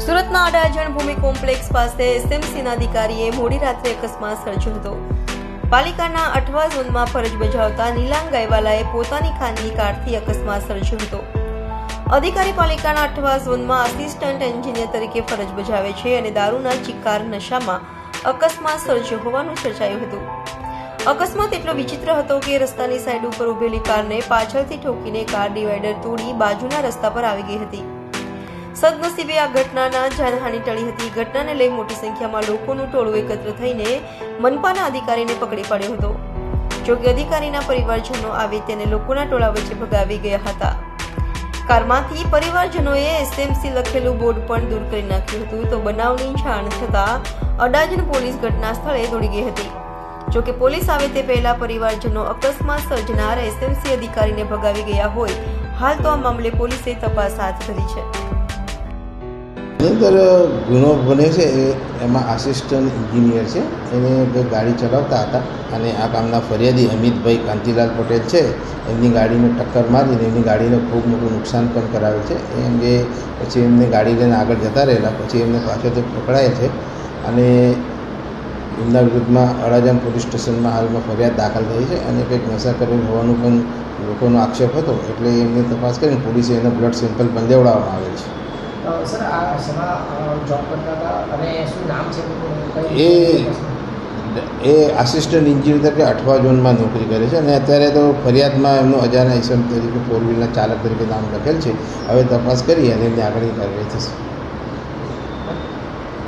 સુરતના અડાજણ ભૂમિ કોમ્પ્લેક્સ પાસે એસએમસીના અધિકારીએ મોડી રાત્રે અકસ્માત સર્જ્યો હતો. પાલિકાના 8વા ઝોનમાં ફરજ બજાવતા નીલાંગ ગાયવાલાએ પોતાની ખાનગી કારથી અકસ્માત સર્જ્યો હતો. અધિકારી પાલિકાના 8વા ઝોનમાં આસિસ્ટન્ટ એન્જિનિયર તરીકે ફરજ બજાવે છે અને દારૂના ચિક્કાર નશામાં અકસ્માત સર્જ્યો હોવાનું ચર્ચાયું હતું. અકસ્માત એટલો વિચિત્ર હતો કે રસ્તાની સાઈડ ઉપર ઉભેલી કારને પાછળથી ઠોકીને કાર ડિવાઈડર તોડી બાજુના રસ્તા પર આવી ગઈ હતી. સદનસીબે આ ઘટનાના જાનહાનિ ટળી હતી. ઘટનાને લઈ મોટી સંખ્યામાં લોકોનું ટોળું એકત્ર થઈને મનપાના અધિકારીને પકડી પાડ્યો હતો. જોકે અધિકારીના પરિવારજનો આવી તેને લોકોના ટોળા વચ્ચે ભગાવી ગયા હતા. કારમાંથી પરિવારજનોએ એસએમસી લખેલું બોર્ડ પણ દૂર કરી નાખ્યું હતું. તો બનાવની જાણ થતાં અડાજણ પોલીસ ઘટના સ્થળે દોડી ગઈ હતી. જોકે પોલીસ આવે તે પહેલા પરિવારજનો અકસ્માત સર્જનાર એસએમસી અધિકારીને ભગાવી ગયા હોય. હાલ તો આ મામલે પોલીસે તપાસ હાથ ધરી છે. અંદર ગુનો બને છે એમાં આસિસ્ટન્ટ એન્જિનિયર છે, એને ગાડી ચલાવતા હતા અને આ કામના ફરિયાદી અમિતભાઈ કાંતિલાલ પટેલ છે, એમની ગાડીને ટક્કર મારીને એમની ગાડીને ખૂબ મોટું નુકસાન પણ કરાવ્યું છે. એ અંગે પછી એમને ગાડી લઈને આગળ જતા રહેલા, પછી એમને પાછળથી પકડાય છે અને એમના વિરુદ્ધમાં અડાજણ પોલીસ સ્ટેશનમાં હાલમાં ફરિયાદ દાખલ થઈ છે અને કંઈક નશા કરેલ હોવાનું પણ લોકોનો આક્ષેપ હતો, એટલે એમની તપાસ કરીને પોલીસે એનો બ્લડ સેમ્પલ પણ લેવડાવવામાં આવેલ છે. સર, આ શેમાં જોબ કરતા હતા અને શું નામ છે? એ આસિસ્ટન્ટ એન્જિનિયર તરીકે 8વા ઝોનમાં નોકરી કરે છે અને અત્યારે તો ફરિયાદમાં એમનું અજાણા ઇસમ તરીકે 4 વ્હીલના ચાલક તરીકે નામ લખેલ છે. હવે તપાસ કરી અને એમની આગળની કાર્યવાહી થશે.